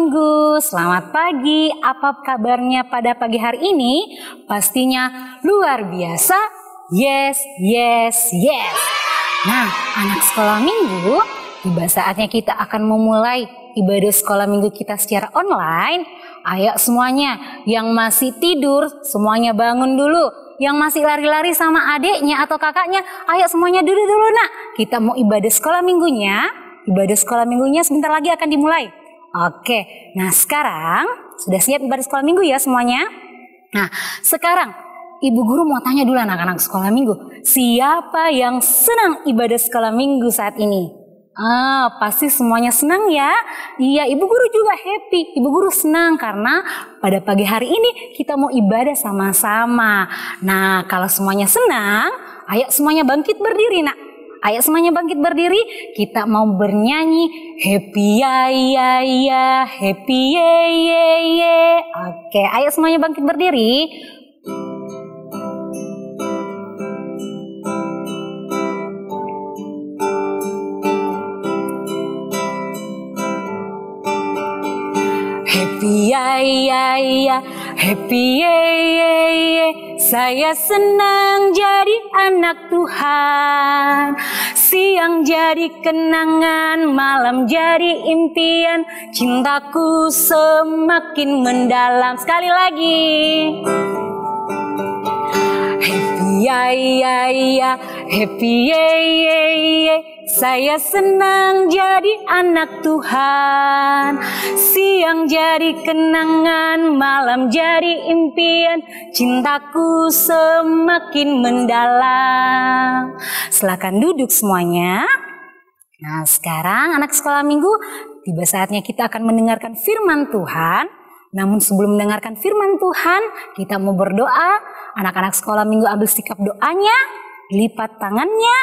Minggu, selamat pagi. Apa kabarnya pada pagi hari ini? Pastinya luar biasa. Yes, yes, yes. Nah, anak sekolah Minggu, tiba saatnya kita akan memulai ibadah sekolah Minggu kita secara online. Ayo semuanya, yang masih tidur, semuanya bangun dulu. Yang masih lari-lari sama adiknya atau kakaknya, ayo semuanya duduk dulu nak. Kita mau ibadah sekolah minggunya. Ibadah sekolah minggunya sebentar lagi akan dimulai. Oke, nah sekarang sudah siap ibadah sekolah minggu ya semuanya? Nah sekarang ibu guru mau tanya dulu anak-anak sekolah minggu. Siapa yang senang ibadah sekolah minggu saat ini? Pasti semuanya senang ya. Iya, ibu guru juga happy. Ibu guru senang karena pada pagi hari ini kita mau ibadah sama-sama. Nah, kalau semuanya senang, ayo semuanya bangkit berdiri nak. Ayo semuanya bangkit berdiri. Kita mau bernyanyi happy ya ya ya, happy ye ye ye. Oke, ayo semuanya bangkit berdiri. Happy ya ya ya, happy ye ye ye. Saya senang jadi anak Tuhan. Siang jadi kenangan, malam jadi impian. Cintaku semakin mendalam. Sekali lagi. Happy ya ya ya, happy ye ye ye. Saya senang jadi anak Tuhan. Siang jadi kenangan, malam jadi impian. Cintaku semakin mendalam. Silakan duduk semuanya. Nah sekarang anak sekolah minggu, tiba saatnya kita akan mendengarkan firman Tuhan. Namun sebelum mendengarkan firman Tuhan, kita mau berdoa. Anak-anak sekolah minggu ambil sikap doanya, lipat tangannya,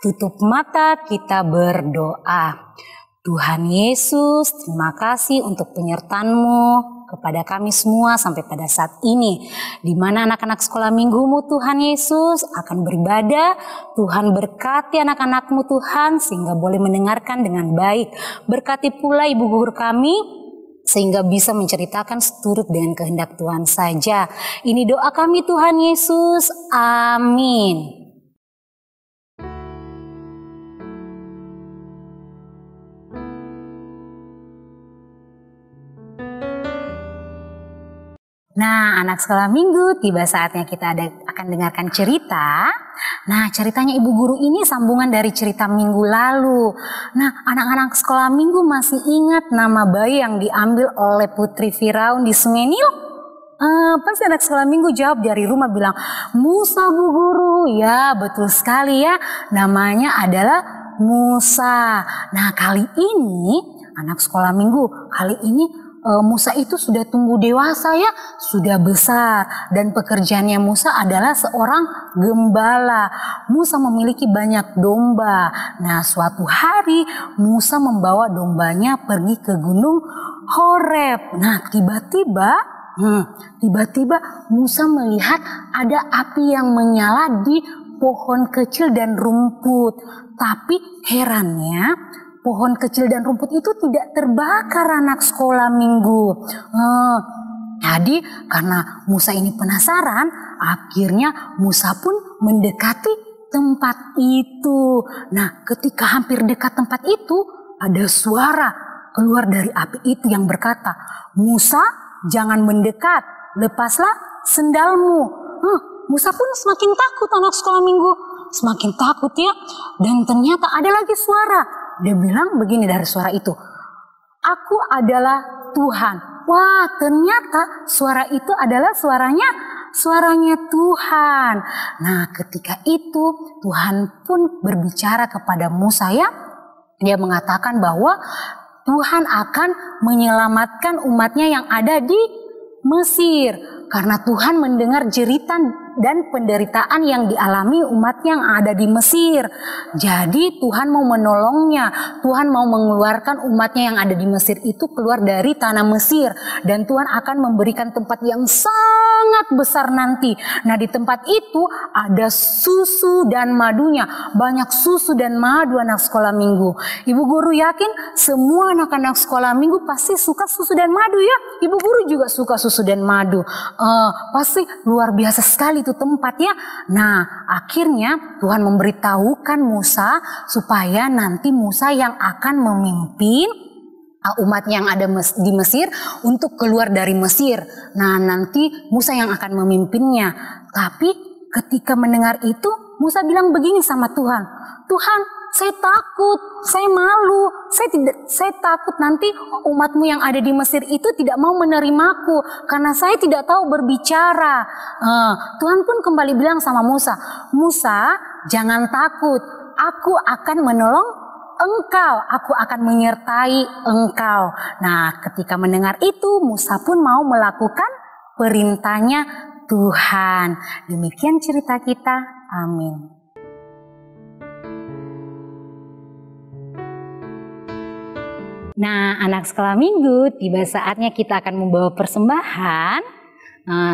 tutup mata, kita berdoa. Tuhan Yesus, terima kasih untuk penyertaan-Mu kepada kami semua sampai pada saat ini. Di mana anak-anak sekolah minggumu Tuhan Yesus akan beribadah. Tuhan berkati anak-anak-Mu Tuhan sehingga boleh mendengarkan dengan baik. Berkati pula ibu guru kami sehingga bisa menceritakan seturut dengan kehendak Tuhan saja. Ini doa kami Tuhan Yesus. Amin. Nah, anak sekolah minggu, tiba saatnya kita akan dengarkan cerita. Nah, ceritanya ibu guru ini sambungan dari cerita minggu lalu. Nah, anak-anak sekolah minggu masih ingat nama bayi yang diambil oleh Putri Firaun di Sungai Nil? Pasti anak sekolah minggu jawab dari rumah bilang, Musa bu guru. Ya, betul sekali ya. Namanya adalah Musa. Nah, kali ini anak sekolah minggu, kali ini Musa itu sudah tumbuh dewasa ya, sudah besar, dan pekerjaannya Musa adalah seorang gembala. Musa memiliki banyak domba. Nah, suatu hari Musa membawa dombanya pergi ke gunung Horeb. Nah, tiba-tiba Musa melihat ada api yang menyala di pohon kecil dan rumput. Tapi herannya, pohon kecil dan rumput itu tidak terbakar anak sekolah minggu. Jadi karena Musa ini penasaran, akhirnya Musa pun mendekati tempat itu. Nah, ketika hampir dekat tempat itu, ada suara keluar dari api itu yang berkata, Musa jangan mendekat, lepaslah sendalmu. Musa pun semakin takut anak sekolah minggu. Semakin takut ya. Dan ternyata ada lagi suara. Dia bilang begini dari suara itu, aku adalah Tuhan. Wah, ternyata suara itu adalah suaranya Tuhan. Nah, ketika itu Tuhan pun berbicara kepada Musa ya. Dia mengatakan bahwa Tuhan akan menyelamatkan umatnya yang ada di Mesir. Karena Tuhan mendengar jeritan dan penderitaan yang dialami umat yang ada di Mesir. Jadi Tuhan mau menolongnya. Tuhan mau mengeluarkan umatnya yang ada di Mesir itu keluar dari tanah Mesir. Dan Tuhan akan memberikan tempat yang sangat sangat besar nanti. Nah, di tempat itu ada susu dan madunya. Banyak susu dan madu anak sekolah minggu. Ibu guru yakin semua anak-anak sekolah minggu pasti suka susu dan madu ya. Ibu guru juga suka susu dan madu. Pasti luar biasa sekali itu tempat ya. Nah, akhirnya Tuhan memberitahukan Musa supaya nanti Musa yang akan memimpin umat yang ada di Mesir untuk keluar dari Mesir. Nah, nanti Musa yang akan memimpinnya. Tapi ketika mendengar itu, Musa bilang begini sama Tuhan, Tuhan, saya takut, saya malu, saya takut nanti umatmu yang ada di Mesir itu tidak mau menerimaku karena saya tidak tahu berbicara. Tuhan pun kembali bilang sama Musa, Musa, jangan takut, aku akan menolong engkau, aku akan menyertai engkau. Nah, ketika mendengar itu, Musa pun mau melakukan perintahnya Tuhan. Demikian cerita kita. Amin. Nah, anak sekolah minggu, tiba saatnya kita akan membawa persembahan.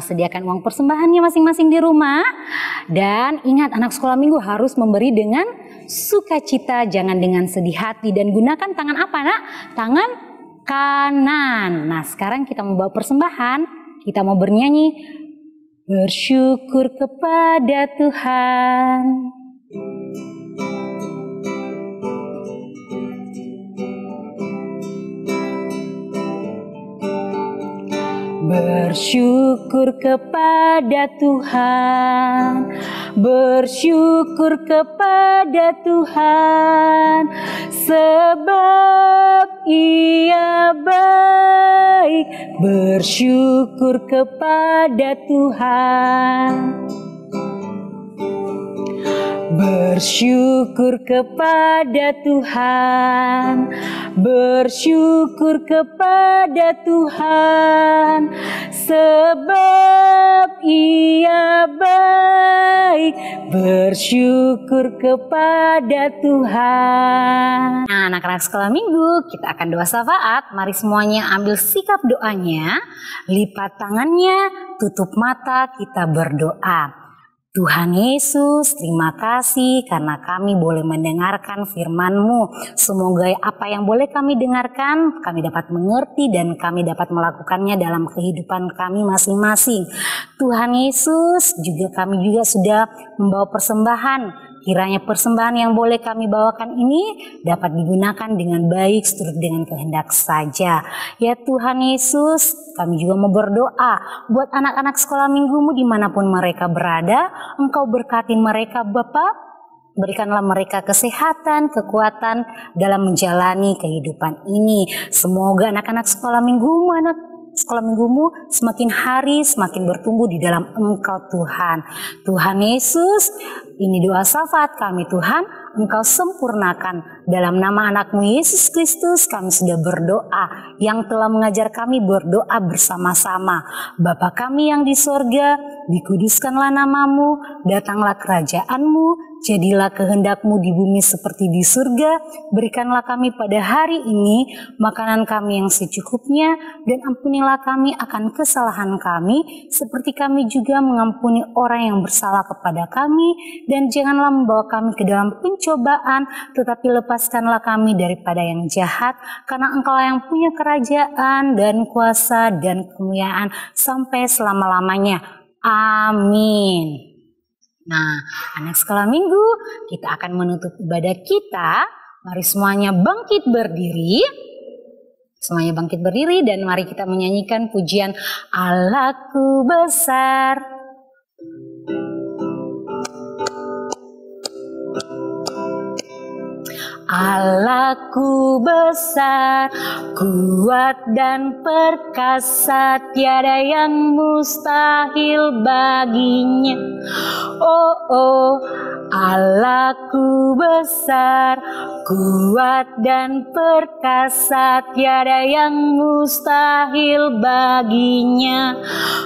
Sediakan uang persembahannya masing-masing di rumah. Dan ingat, anak sekolah minggu harus memberi dengan sukacita, jangan dengan sedih hati. Dan gunakan tangan apa, nak? Tangan kanan. Nah, sekarang kita membawa persembahan. Kita mau bernyanyi, bersyukur kepada Tuhan. Bersyukur kepada Tuhan, bersyukur kepada Tuhan, sebab Ia baik. Bersyukur kepada Tuhan, bersyukur kepada Tuhan, bersyukur kepada Tuhan, sebab Ia baik. Bersyukur kepada Tuhan. Nah, anak-anak sekolah minggu, kita akan doa syafaat. Mari semuanya ambil sikap doanya, lipat tangannya, tutup mata, kita berdoa. Tuhan Yesus, terima kasih karena kami boleh mendengarkan firman-Mu. Semoga apa yang boleh kami dengarkan, kami dapat mengerti dan kami dapat melakukannya dalam kehidupan kami masing-masing. Tuhan Yesus, kami juga sudah membawa persembahan. Kiranya persembahan yang boleh kami bawakan ini dapat digunakan dengan baik seturut dengan kehendak saja. Ya Tuhan Yesus, kami juga mau berdoa buat anak-anak sekolah minggu-Mu dimanapun mereka berada. Engkau berkati mereka Bapa. Berikanlah mereka kesehatan, kekuatan dalam menjalani kehidupan ini. Semoga anak-anak sekolah minggu-Mu, sekolah minggu-Mu semakin hari semakin bertumbuh di dalam Engkau Tuhan. Tuhan Yesus, ini doa syafaat kami Tuhan, Engkau sempurnakan. Dalam nama anak-Mu Yesus Kristus kami sudah berdoa, yang telah mengajar kami berdoa bersama-sama. Bapa kami yang di sorga, dikuduskanlah nama-Mu, datanglah kerajaan-Mu, jadilah kehendak-Mu di bumi seperti di surga. Berikanlah kami pada hari ini makanan kami yang secukupnya, dan ampunilah kami akan kesalahan kami, seperti kami juga mengampuni orang yang bersalah kepada kami. Dan janganlah membawa kami ke dalam pencobaan, tetapi lepaskanlah kami daripada yang jahat, karena Engkau yang punya kerajaan dan kuasa dan kemuliaan sampai selama-lamanya. Amin. Nah, anak sekolah minggu, kita akan menutup ibadah kita. Mari semuanya bangkit berdiri. Semuanya bangkit berdiri dan mari kita menyanyikan pujian Allahku besar. Allahku besar, kuat dan perkasa, tiada yang mustahil baginya. Oh, oh, Allahku besar, kuat dan perkasa, tiada yang mustahil baginya.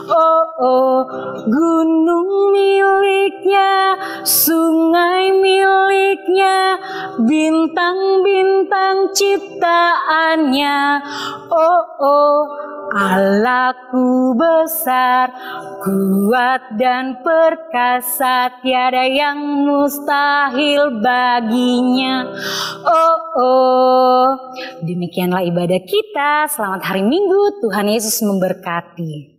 Oh, oh, gunung miliknya, sungai miliknya, bintang-bintang ciptaannya. Oh, oh, Allahku besar, kuat dan perkasa, tiada yang mustahil baginya. Oh, oh. Demikianlah ibadah kita. Selamat hari Minggu. Tuhan Yesus memberkati.